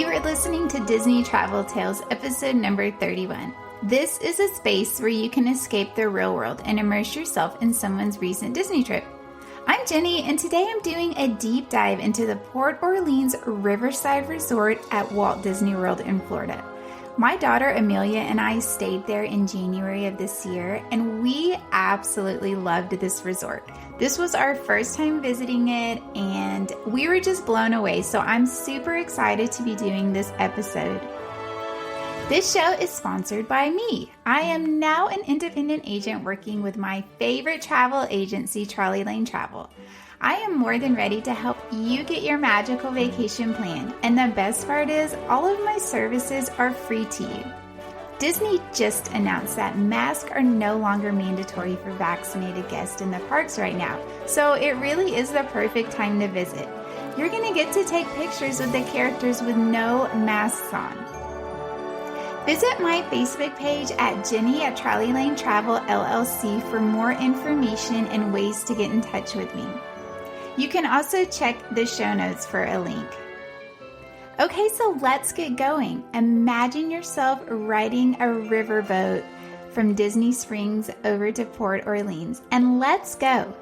You are listening to Disney Travel Tales, episode number 31. This is a space where you can escape the real world and immerse yourself in someone's recent Disney trip. I'm Jenny, and today I'm doing a deep dive into the Port Orleans Riverside Resort at Walt Disney World in Florida. My daughter Amelia and I stayed there in January of this year, and we absolutely loved this resort. This was our first time visiting it, and we were just blown away, so I'm super excited to be doing this episode. This show is sponsored by me. I am now an independent agent working with my favorite travel agency, Charlie Lane Travel. I am more than ready to help you get your magical vacation planned, and the best part is all of my services are free to you. Disney just announced that masks are no longer mandatory for vaccinated guests in the parks right now, so it really is the perfect time to visit. You're going to get to take pictures with the characters with no masks on. Visit my Facebook page at Jenny at Charlie Lane Travel LLC for more information and ways to get in touch with me. You can also check the show notes for a link. Okay, so let's get going. Imagine yourself riding a riverboat from Disney Springs over to Port Orleans, and let's go.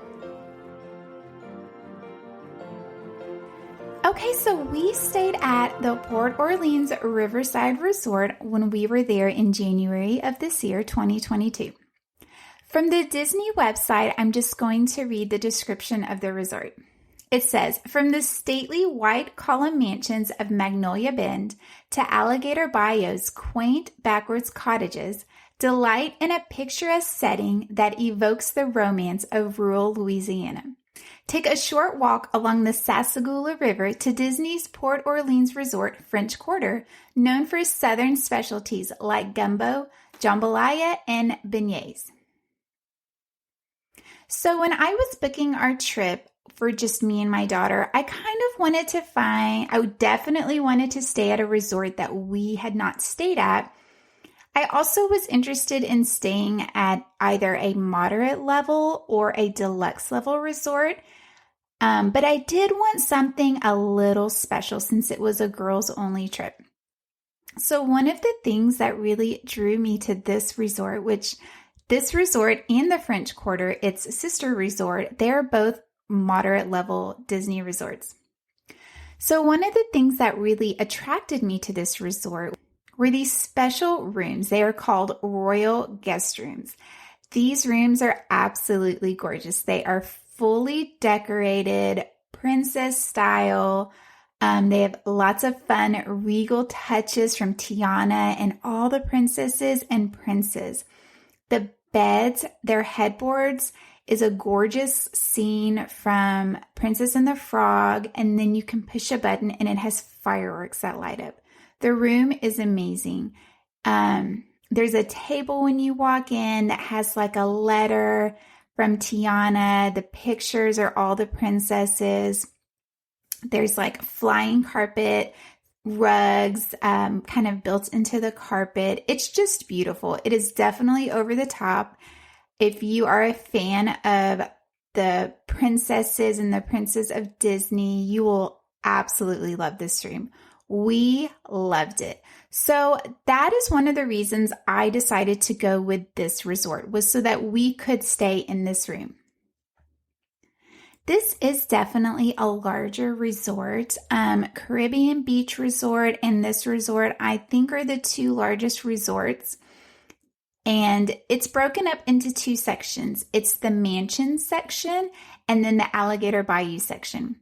Okay, so we stayed at the Port Orleans Riverside Resort when we were there in January of this year, 2022. From the Disney website, I'm just going to read the description of the resort. It says, from the stately white column mansions of Magnolia Bend to Alligator Bayou's quaint backwards cottages, delight in a picturesque setting that evokes the romance of rural Louisiana. Take a short walk along the Sassagoula River to Disney's Port Orleans Resort French Quarter, known for southern specialties like gumbo, jambalaya, and beignets. So when I was booking our trip for just me and my daughter, I definitely wanted to stay at a resort that we had not stayed at. I also was interested in staying at either a moderate level or a deluxe level resort, but I did want something a little special since it was a girls only trip. So one of the things that really drew me to this resort, which this resort and the French Quarter, its sister resort, they're both moderate level Disney resorts. So one of the things that really attracted me to this resort were these special rooms. They are called Royal Guest Rooms. These rooms are absolutely gorgeous. They are fully decorated, princess style. They have lots of fun regal touches from Tiana and all the princesses and princes. The beds, their headboards is a gorgeous scene from Princess and the Frog, and then you can push a button and it has fireworks that light up. The room is amazing. There's a table when you walk in that has like a letter from Tiana. The pictures are all the princesses. There's like flying carpet rugs kind of built into the carpet. It's just beautiful. It is definitely over the top. If you are a fan of the princesses and the princes of Disney, you will absolutely love this room. We loved it. So that is one of the reasons I decided to go with this resort, was so that we could stay in this room. This is definitely a larger resort. Caribbean Beach Resort and this resort, I think, are the two largest resorts. And it's broken up into two sections. It's the mansion section and then the Alligator Bayou section.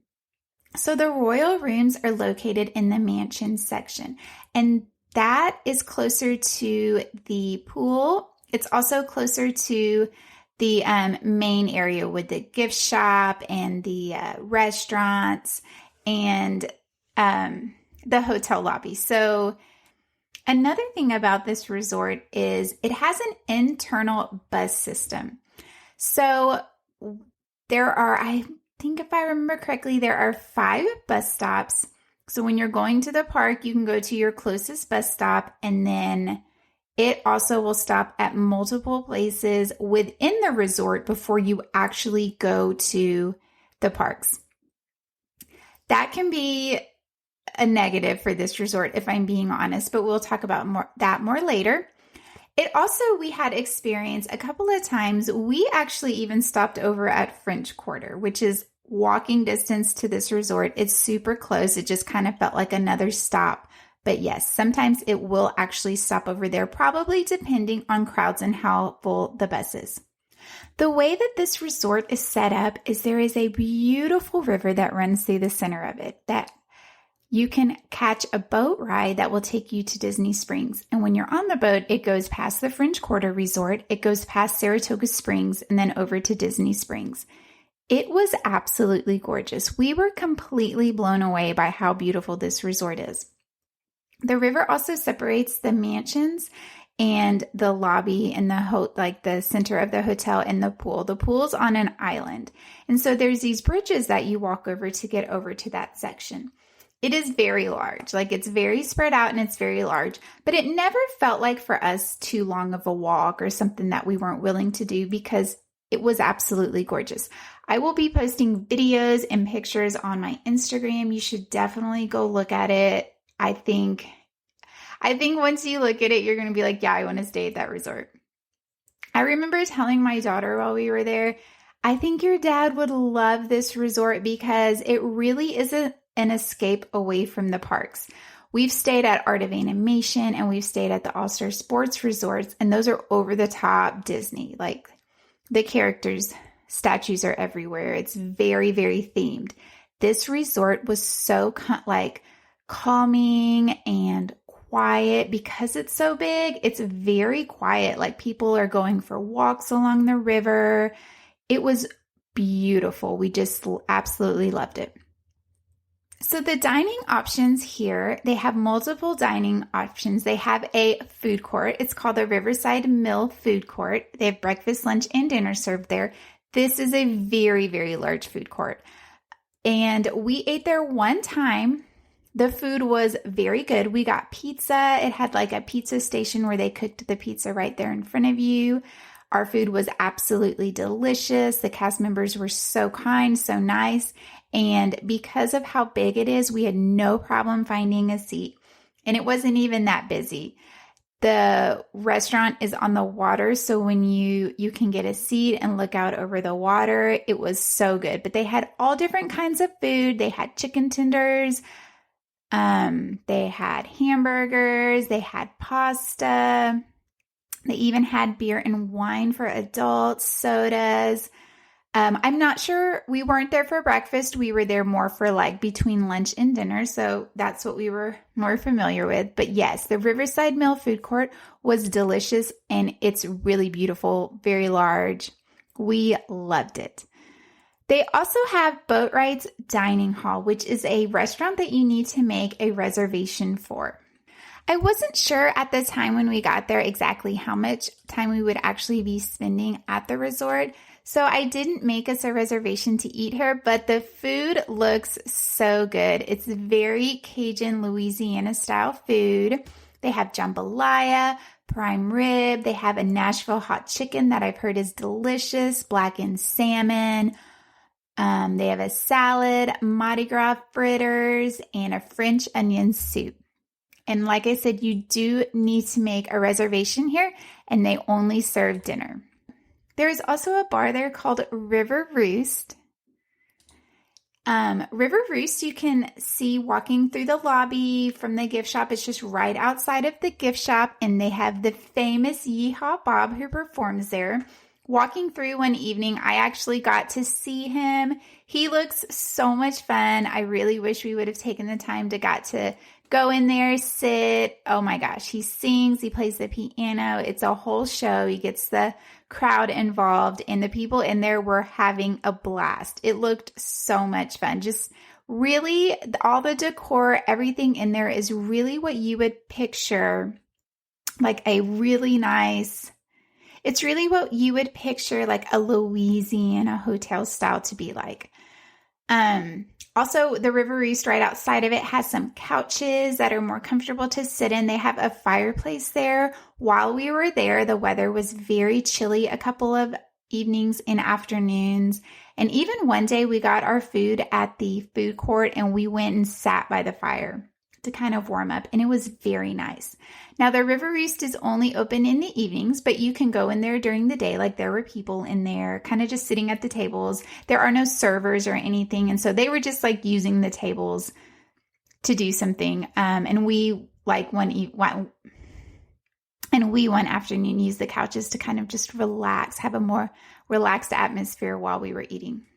So the royal rooms are located in the mansion section, and that is closer to the pool. It's also closer to the main area with the gift shop and the restaurants and the hotel lobby. So another thing about this resort is it has an internal bus system. So there are, I think if I remember correctly, there are 5 bus stops. So when you're going to the park, you can go to your closest bus stop, and then it also will stop at multiple places within the resort before you actually go to the parks. That can be a negative for this resort, if I'm being honest, but we'll talk about more later. It also, we had experienced a couple of times, we actually even stopped over at French Quarter, which is walking distance to this resort. It's super close. It just kind of felt like another stop. But yes, sometimes it will actually stop over there, probably depending on crowds and how full the bus is. The way that this resort is set up is there is a beautiful river that runs through the center of it that you can catch a boat ride that will take you to Disney Springs. And when you're on the boat, it goes past the French Quarter Resort, it goes past Saratoga Springs, and then over to Disney Springs. It was absolutely gorgeous. We were completely blown away by how beautiful this resort is. The river also separates the mansions and the lobby and the center of the hotel and the pool. The pool's on an island. And so there's these bridges that you walk over to get over to that section. It is very large, like it's very spread out and it's very large, but it never felt like for us too long of a walk or something that we weren't willing to do because it was absolutely gorgeous. I will be posting videos and pictures on my Instagram. You should definitely go look at it. I think once you look at it, you're going to be like, yeah, I want to stay at that resort. I remember telling my daughter while we were there, I think your dad would love this resort because it really isn't an escape away from the parks. We've stayed at Art of Animation and we've stayed at the All-Star Sports Resorts, and those are over the top Disney. Like the characters, statues are everywhere. It's very, very themed. This resort was so calming and quiet because it's so big. It's very quiet. Like people are going for walks along the river. It was beautiful. We just absolutely loved it. So the dining options here, they have multiple dining options. They have a food court. It's called the Riverside Mill Food Court. They have breakfast, lunch, and dinner served there. This is a very, very large food court. And we ate there one time. The food was very good. We got pizza. It had like a pizza station where they cooked the pizza right there in front of you. Our food was absolutely delicious. The cast members were so kind, so nice. And because of how big it is, we had no problem finding a seat. And it wasn't even that busy. The restaurant is on the water, so when you can get a seat and look out over the water, it was so good. But they had all different kinds of food. They had chicken tenders. They had hamburgers. They had pasta. They even had beer and wine for adults, sodas. I'm not sure. We weren't there for breakfast. We were there more for like between lunch and dinner. So that's what we were more familiar with. But yes, the Riverside Mill Food Court was delicious and it's really beautiful, very large. We loved it. They also have Boat Rides Dining Hall, which is a restaurant that you need to make a reservation for. I wasn't sure at the time when we got there exactly how much time we would actually be spending at the resort. So I didn't make us a reservation to eat here, but the food looks so good. It's very Cajun Louisiana style food. They have jambalaya, prime rib. They have a Nashville hot chicken that I've heard is delicious, blackened salmon. They have a salad, Mardi Gras fritters, and a French onion soup. And like I said, you do need to make a reservation here, and they only serve dinner. There is also a bar there called River Roost. River Roost, you can see walking through the lobby from the gift shop. It's just right outside of the gift shop, and they have the famous Yeehaw Bob who performs there. Walking through one evening, I actually got to see him. He looks so much fun. I really wish we would have taken the time to go in there, sit. Oh my gosh, he sings, he plays the piano. It's a whole show. He gets the crowd involved, and the people in there were having a blast. It looked so much fun. Just really, all the decor, everything in there is really what you would picture, like a really nice, it's really what you would picture like a Louisiana hotel style to be like. Also, the River Roost right outside of it has some couches that are more comfortable to sit in. They have a fireplace there. While we were there, the weather was very chilly a couple of evenings and afternoons. And even one day we got our food at the food court and we went and sat by the fire to kind of warm up, and it was very nice. Now, the River Roost is only open in the evenings, but you can go in there during the day. Like, there were people in there kind of just sitting at the tables. There are no servers or anything, and so they were just like using the tables to do something. And we like one afternoon used the couches to kind of just relax, have a more relaxed atmosphere while we were eating.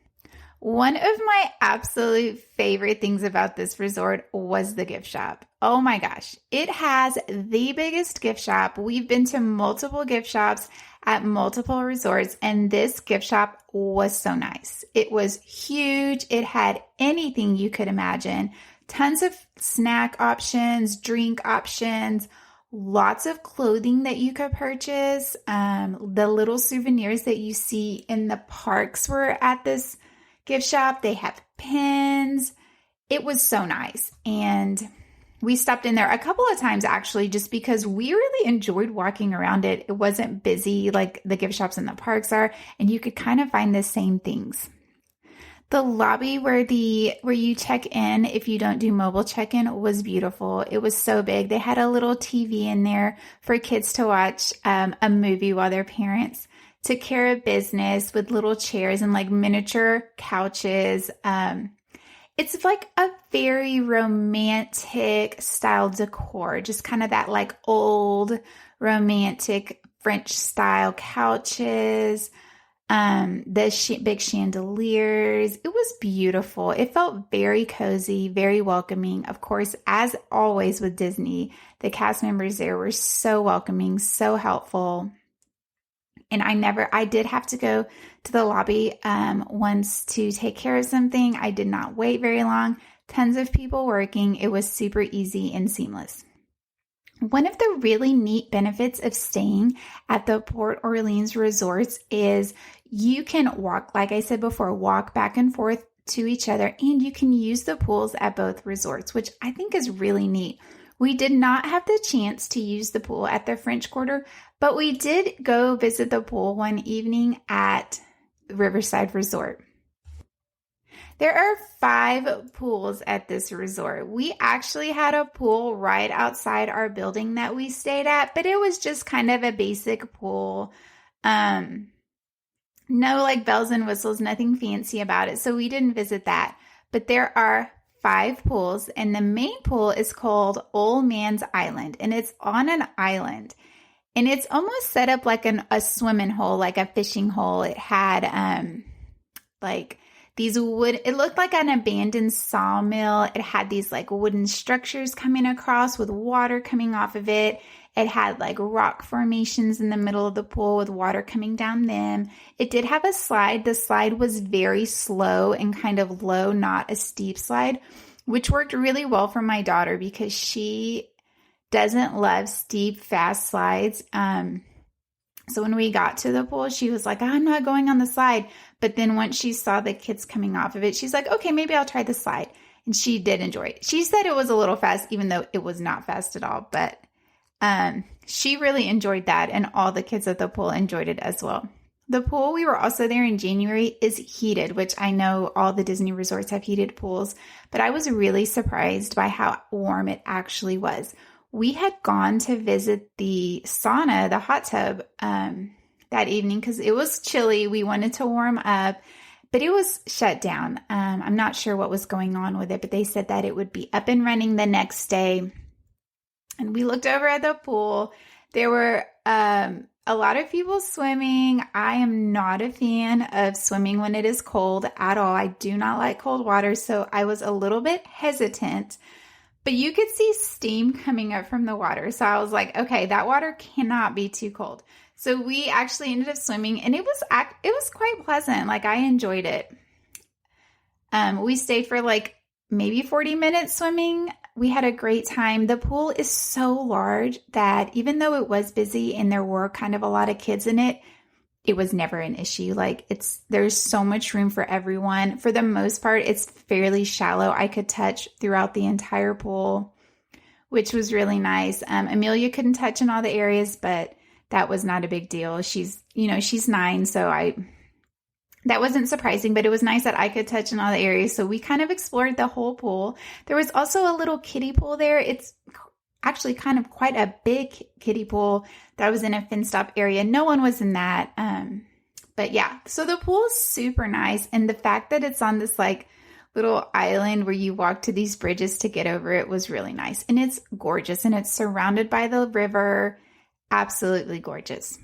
One of my absolute favorite things about this resort was the gift shop. Oh my gosh, it has the biggest gift shop. We've been to multiple gift shops at multiple resorts, and this gift shop was so nice. It was huge. It had anything you could imagine. Tons of snack options, drink options, lots of clothing that you could purchase. The little souvenirs that you see in the parks were at this gift shop. They have pins. It was so nice. And we stopped in there a couple of times actually, just because we really enjoyed walking around it. It wasn't busy like the gift shops in the parks are, and you could kind of find the same things. The lobby where you check in, if you don't do mobile check-in, was beautiful. It was so big. They had a little TV in there for kids to watch a movie while their parents took care of business, with little chairs and like miniature couches. It's like a very romantic style decor, just kind of that like old romantic French style couches, the big chandeliers. It was beautiful. It felt very cozy, very welcoming. Of course, as always with Disney, the cast members there were so welcoming, so helpful. And I did have to go to the lobby once to take care of something. I did not wait very long. Tons of people working. It was super easy and seamless. One of the really neat benefits of staying at the Port Orleans resorts is you can walk, like I said before, walk back and forth to each other, and you can use the pools at both resorts, which I think is really neat. We did not have the chance to use the pool at the French Quarter, but we did go visit the pool one evening at Riverside Resort. There are 5 pools at this resort. We actually had a pool right outside our building that we stayed at, but it was just kind of a basic pool. No like bells and whistles, nothing fancy about it. So we didn't visit that. But there are 5 pools, and the main pool is called Old Man's Island, and it's on an island. And it's almost set up like a swimming hole, like a fishing hole. It had like these it looked like an abandoned sawmill. It had these like wooden structures coming across with water coming off of it. It had like rock formations in the middle of the pool with water coming down them. It did have a slide. The slide was very slow and kind of low, not a steep slide, which worked really well for my daughter because she doesn't love steep, fast slides. So when we got to the pool, she was like, I'm not going on the slide. But then once she saw the kids coming off of it, she's like, okay, maybe I'll try the slide. And she did enjoy it. She said it was a little fast, even though it was not fast at all. But she really enjoyed that, and all the kids at the pool enjoyed it as well. The pool, we were also there in January, is heated, which I know all the Disney resorts have heated pools, but I was really surprised by how warm it actually was. We had gone to visit the sauna, the hot tub, that evening because it was chilly. We wanted to warm up, but it was shut down. I'm not sure what was going on with it, but they said that it would be up and running the next day. And we looked over at the pool. There were a lot of people swimming. I am not a fan of swimming when it is cold at all. I do not like cold water, so I was a little bit hesitant. But you could see steam coming up from the water. So I was like, okay, that water cannot be too cold. So we actually ended up swimming, and it was quite pleasant. Like, I enjoyed it. We stayed for like maybe 40 minutes swimming. We had a great time. The pool is so large that even though it was busy and there were kind of a lot of kids in it, it was never an issue. Like, there's so much room for everyone. For the most part, it's fairly shallow. I could touch throughout the entire pool, which was really nice. Amelia couldn't touch in all the areas, but that was not a big deal. She's 9, so that wasn't surprising, but it was nice that I could touch in all the areas. So we kind of explored the whole pool. There was also a little kiddie pool there. It's actually kind of quite a big kiddie pool that was in a fenced off area. No one was in that. But yeah, so the pool is super nice. And the fact that it's on this like little island where you walk to these bridges to get over it was really nice. And it's gorgeous, and it's surrounded by the river. Absolutely gorgeous.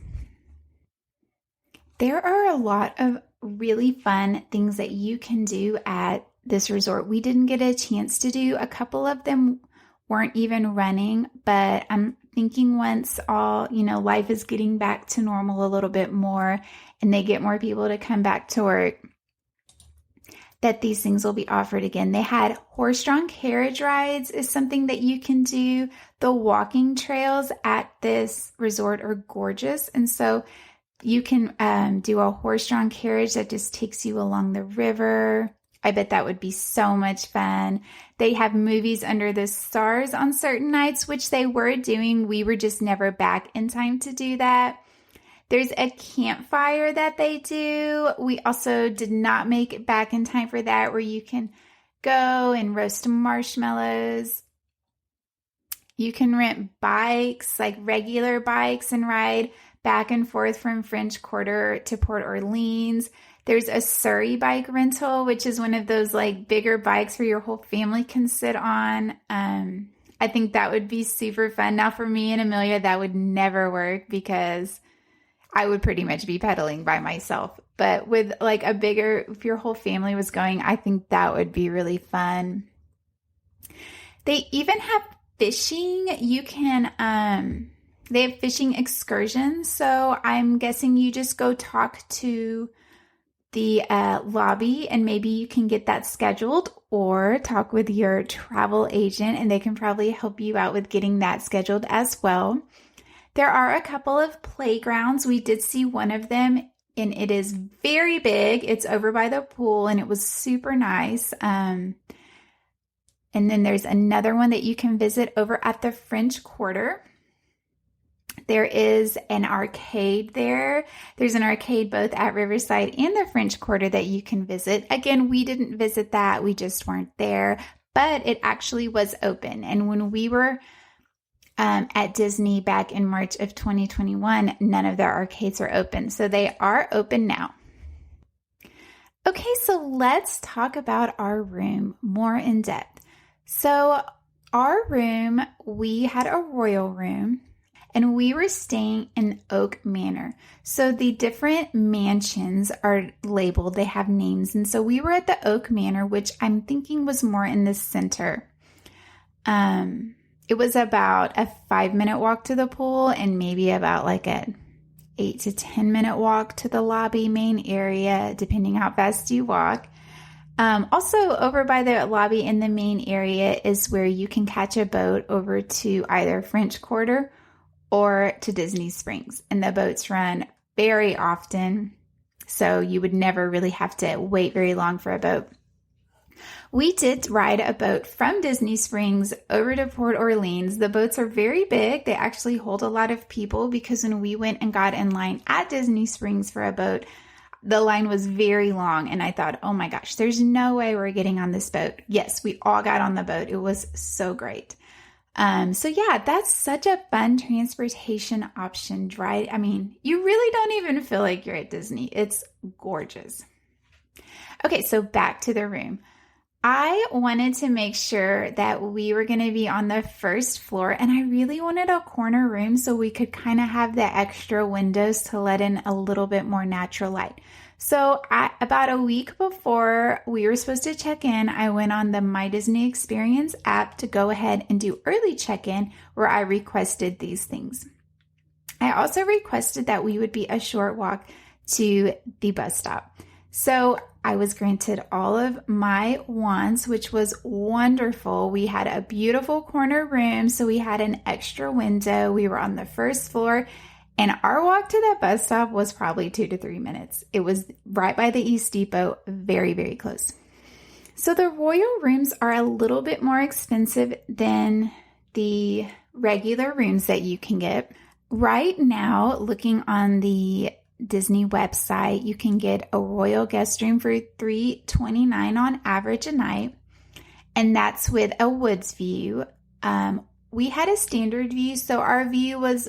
There are a lot of really fun things that you can do at this resort. We didn't get a chance to do. A couple of them weren't even running, but I'm thinking once life is getting back to normal a little bit more and they get more people to come back to work, that these things will be offered again. They had horse-drawn carriage rides is something that you can do. The walking trails at this resort are gorgeous. And so you can do a horse-drawn carriage that just takes you along the river. I bet that would be so much fun. They have movies under the stars on certain nights, which they were doing. We were just never back in time to do that. There's a campfire that they do. We also did not make it back in time for that, where you can go and roast marshmallows. You can rent bikes, like regular bikes, and ride back and forth from French Quarter to Port Orleans. There's a Surrey bike rental, which is one of those like bigger bikes where your whole family can sit on. I think that would be super fun. Now for me and Amelia, that would never work because I would pretty much be pedaling by myself. But with like if your whole family was going, I think that would be really fun. They even have fishing. They have fishing excursions. So I'm guessing you just go talk to the lobby and maybe you can get that scheduled, or talk with your travel agent and they can probably help you out with getting that scheduled as well. There are a couple of playgrounds. We did see one of them and it is very big. It's over by the pool and it was super nice. And then there's another one that you can visit over at the French Quarter. There is an arcade there. There's an arcade both at Riverside and the French Quarter that you can visit. Again, we didn't visit that. We just weren't there, but it actually was open. And when we were at Disney back in March of 2021, none of their arcades are open. So they are open now. Okay, so let's talk about our room more in depth. So our room, we had a royal room and we were staying in Oak Manor. So the different mansions are labeled, they have names. And so we were at the Oak Manor, which I'm thinking was more in the center. It was about a 5-minute walk to the pool and maybe about like an 8 to 10-minute walk to the lobby main area, depending how fast you walk. Also over by the lobby in the main area is where you can catch a boat over to either French Quarter or to Disney Springs. And the boats run very often, so you would never really have to wait very long for a boat. We did ride a boat from Disney Springs over to Port Orleans. The boats are very big. They actually hold a lot of people because when we went and got in line at Disney Springs for a boat, the line was very long. And I thought, oh my gosh, there's no way we're getting on this boat. Yes, we all got on the boat. It was so great. So yeah, that's such a fun transportation option, right? I mean, you really don't even feel like you're at Disney. It's gorgeous. Okay, so back to the room. I wanted to make sure that we were going to be on the first floor, and I really wanted a corner room so we could kind of have the extra windows to let in a little bit more natural light. So about a week before we were supposed to check in, I went on the My Disney Experience app to go ahead and do early check-in, where I requested these things. I also requested that we would be a short walk to the bus stop. So I was granted all of my wants, which was wonderful. We had a beautiful corner room, so we had an extra window. We were on the first floor, and our walk to that bus stop was probably 2 to 3 minutes. It was right by the East Depot, very, very close. So the royal rooms are a little bit more expensive than the regular rooms that you can get. Right now, looking on the Disney website, you can get a royal guest room for $329 on average a night, and that's with a woods view. We had a standard view, so our view was,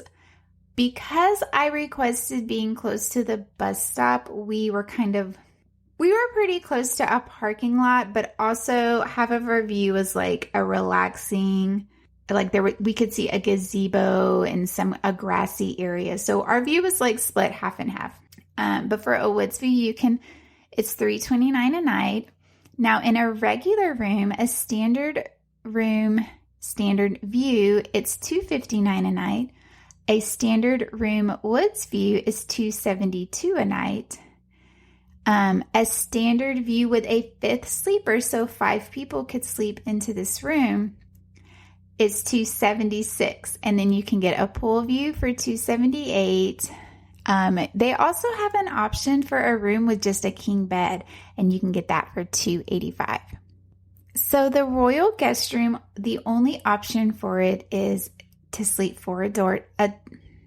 because I requested being close to the bus stop, we were pretty close to a parking lot, but also half of our view was like a relaxing, like we could see a gazebo and a grassy area. So our view was like split half and half. But for a woods view, it's $329 a night. Now in a regular room, a standard view, it's $259 a night. A standard room woods view is $272 a night. A standard view with a fifth sleeper, so 5 people could sleep into this room, is $276. And then you can get a pool view for $278. They also have an option for a room with just a king bed, and you can get that for $285. So the royal guest room, the only option for it is to sleep 4 adults.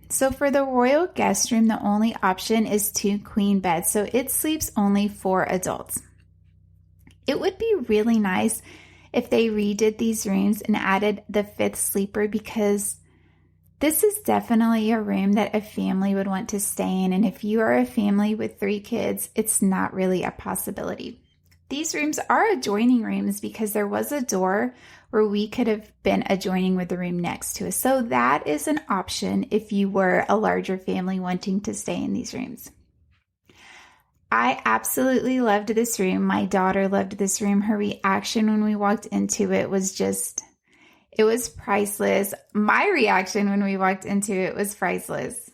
So for the royal guest room, the only option is 2 queen beds. So it sleeps only 4 adults. It would be really nice if they redid these rooms and added the 5th sleeper, because this is definitely a room that a family would want to stay in. And if you are a family with 3 kids, it's not really a possibility. These rooms are adjoining rooms because there was a door where we could have been adjoining with the room next to us. So that is an option if you were a larger family wanting to stay in these rooms. I absolutely loved this room. My daughter loved this room. Her reaction when we walked into it was it was priceless. My reaction when we walked into it was priceless.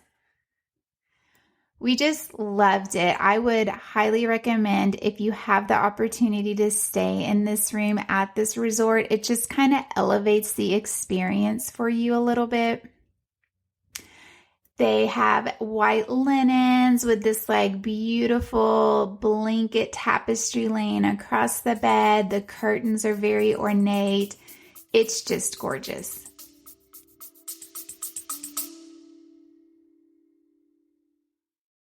We just loved it. I would highly recommend, if you have the opportunity to stay in this room at this resort, it just kind of elevates the experience for you a little bit. They have white linens with this like beautiful blanket tapestry laying across the bed. The curtains are very ornate. It's just gorgeous.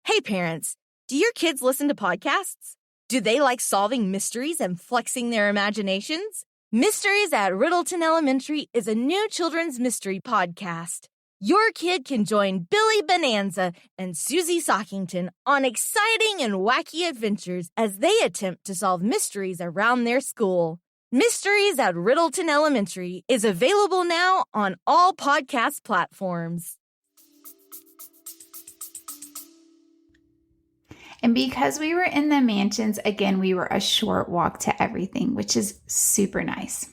Hey parents, do your kids listen to podcasts? Do they like solving mysteries and flexing their imaginations? Mysteries at Riddleton Elementary is a new children's mystery podcast. Your kid can join Billy Bonanza and Susie Sockington on exciting and wacky adventures as they attempt to solve mysteries around their school. Mysteries at Riddleton Elementary is available now on all podcast platforms. And because we were in the mansions, again, we were a short walk to everything, which is super nice.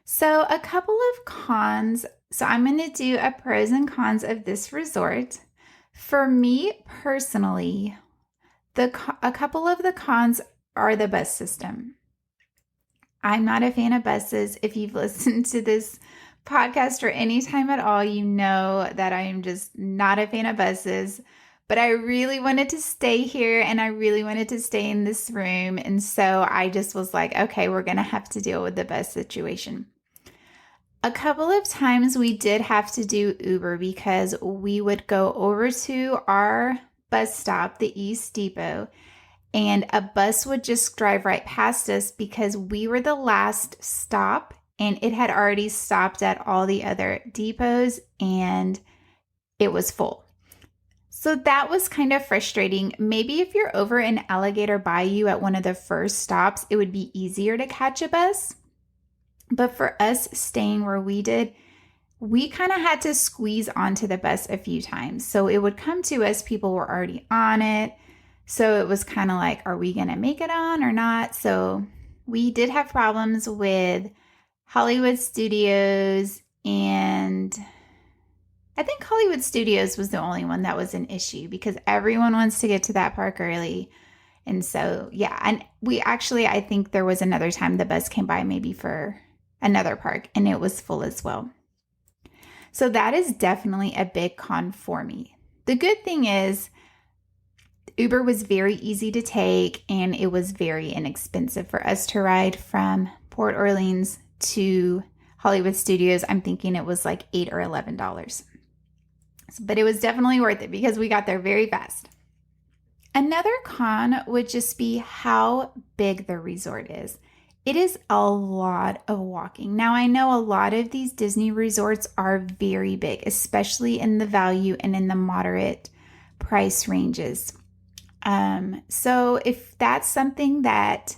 So a couple of cons. So I'm going to do a pros and cons of this resort. For me personally, a couple of the cons are the bus system. I'm not a fan of buses. If you've listened to this podcast for any time at all, you know that I am just not a fan of buses. But I really wanted to stay here and I really wanted to stay in this room. And so I just was like, okay, we're going to have to deal with the bus situation. A couple of times we did have to do Uber because we would go over to our bus stop, the East Depot, and a bus would just drive right past us because we were the last stop and it had already stopped at all the other depots and it was full. So that was kind of frustrating. Maybe if you're over in Alligator Bayou at one of the first stops, it would be easier to catch a bus. But for us staying where we did, we kind of had to squeeze onto the bus a few times. So it would come to us, people were already on it. So it was kind of like, are we going to make it on or not? So we did have problems with Hollywood Studios, and I think Hollywood Studios was the only one that was an issue because everyone wants to get to that park early. And so, yeah, and I think there was another time the bus came by maybe for another park and it was full as well. So that is definitely a big con for me. The good thing is Uber was very easy to take and it was very inexpensive for us to ride from Port Orleans to Hollywood Studios. I'm thinking it was like $8 or $11. But it was definitely worth it because we got there very fast. Another con would just be how big the resort is. It is a lot of walking. Now, I know a lot of these Disney resorts are very big, especially in the value and in the moderate price ranges. So if that's something that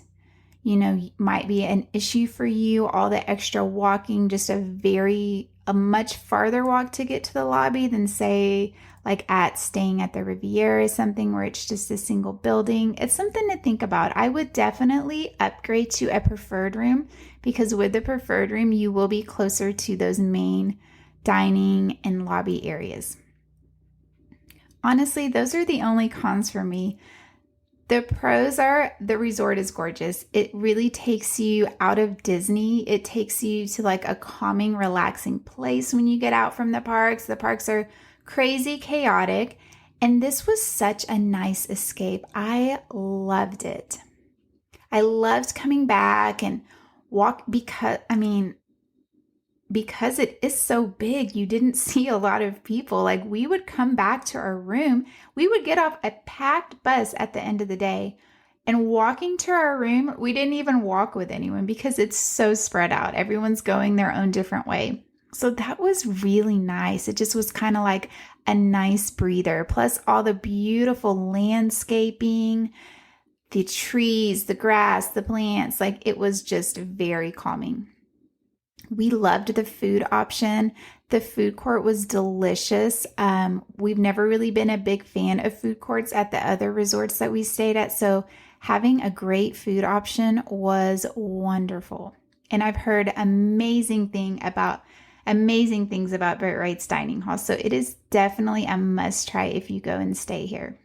might be an issue for you, all the extra walking, just a much farther walk to get to the lobby than say like staying at the Riviera is something where it's just a single building. It's something to think about. I would definitely upgrade to a preferred room because with the preferred room, you will be closer to those main dining and lobby areas. Honestly, those are the only cons for me. The pros are the resort is gorgeous. It really takes you out of Disney. It takes you to like a calming, relaxing place when you get out from the parks. The parks are crazy chaotic, and this was such a nice escape. I loved it. I loved coming back and walk because it is so big, you didn't see a lot of people. Like we would come back to our room, we would get off a packed bus at the end of the day, and walking to our room, we didn't even walk with anyone because it's so spread out. Everyone's going their own different way. So that was really nice. It just was kind of like a nice breather. Plus all the beautiful landscaping, the trees, the grass, the plants, like it was just very calming. We loved the food option. The food court was delicious. We've never really been a big fan of food courts at the other resorts that we stayed at. So having a great food option was wonderful. And I've heard amazing things about Boatwright's Dining Hall. So it is definitely a must try if you go and stay here.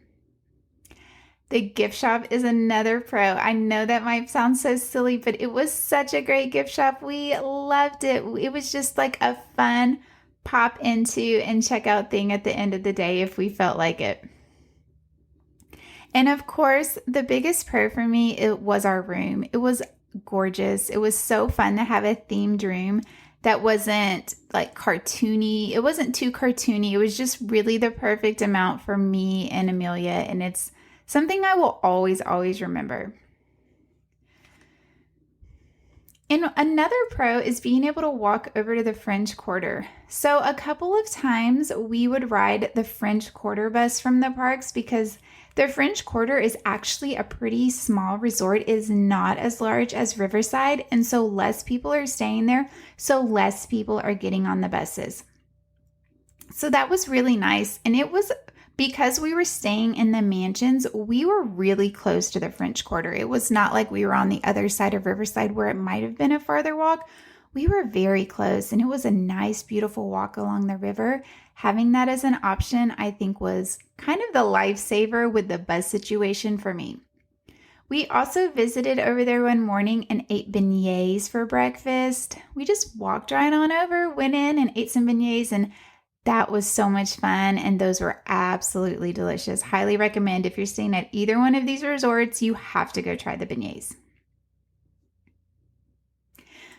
The gift shop is another pro. I know that might sound so silly, but it was such a great gift shop. We loved it. It was just like a fun pop into and check out thing at the end of the day if we felt like it. And of course, the biggest pro for me, it was our room. It was gorgeous. It was so fun to have a themed room that wasn't like cartoony. It wasn't too cartoony. It was just really the perfect amount for me and Amelia. And it's something I will always, always remember. And another pro is being able to walk over to the French Quarter. So a couple of times we would ride the French Quarter bus from the parks because the French Quarter is actually a pretty small resort. It is not as large as Riverside, and so less people are staying there, so less people are getting on the buses. So that was really nice, and it was because we were staying in the mansions, we were really close to the French Quarter. It was not like we were on the other side of Riverside where it might have been a farther walk. We were very close, and it was a nice, beautiful walk along the river. Having that as an option, I think, was kind of the lifesaver with the bus situation for me. We also visited over there one morning and ate beignets for breakfast. We just walked right on over, went in and ate some beignets, and that was so much fun, and those were absolutely delicious. Highly recommend if you're staying at either one of these resorts, you have to go try the beignets.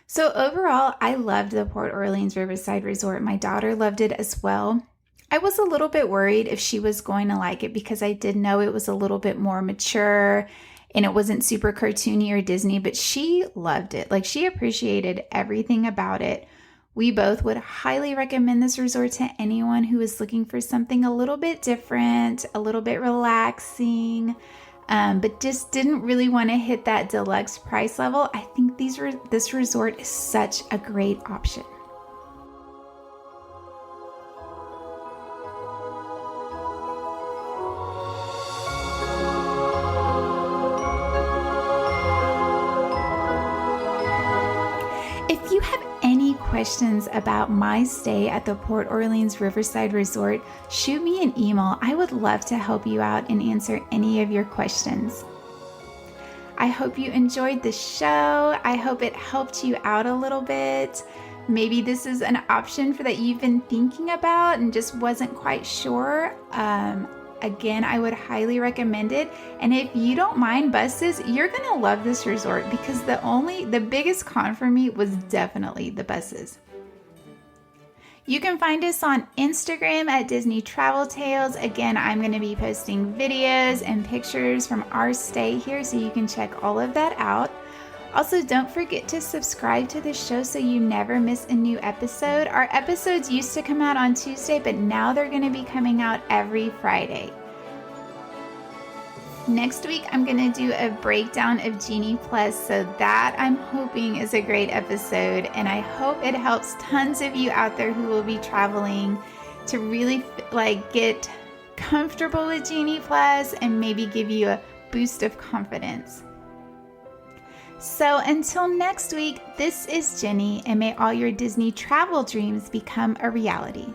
So overall, I loved the Port Orleans Riverside Resort. My daughter loved it as well. I was a little bit worried if she was going to like it because I did know it was a little bit more mature and it wasn't super cartoony or Disney, but she loved it. Like she appreciated everything about it. We both would highly recommend this resort to anyone who is looking for something a little bit different, a little bit relaxing, but just didn't really want to hit that deluxe price level. I think this resort is such a great option. If you have any questions about my stay at the Port Orleans Riverside Resort, shoot me an email. I would love to help you out and answer any of your questions. I hope you enjoyed the show. I hope it helped you out a little bit. Maybe this is an option that you've been thinking about and just wasn't quite sure. Again, I would highly recommend it. And if you don't mind buses, you're going to love this resort because the biggest con for me was definitely the buses. You can find us on Instagram at Disney Travel Tales. Again, I'm going to be posting videos and pictures from our stay here, so you can check all of that out. Also, don't forget to subscribe to the show so you never miss a new episode. Our episodes used to come out on Tuesday, but now they're going to be coming out every Friday. Next week, I'm going to do a breakdown of Genie Plus, so that I'm hoping is a great episode, and I hope it helps tons of you out there who will be traveling to really get comfortable with Genie Plus and maybe give you a boost of confidence. So until next week, this is Jenny, and may all your Disney travel dreams become a reality.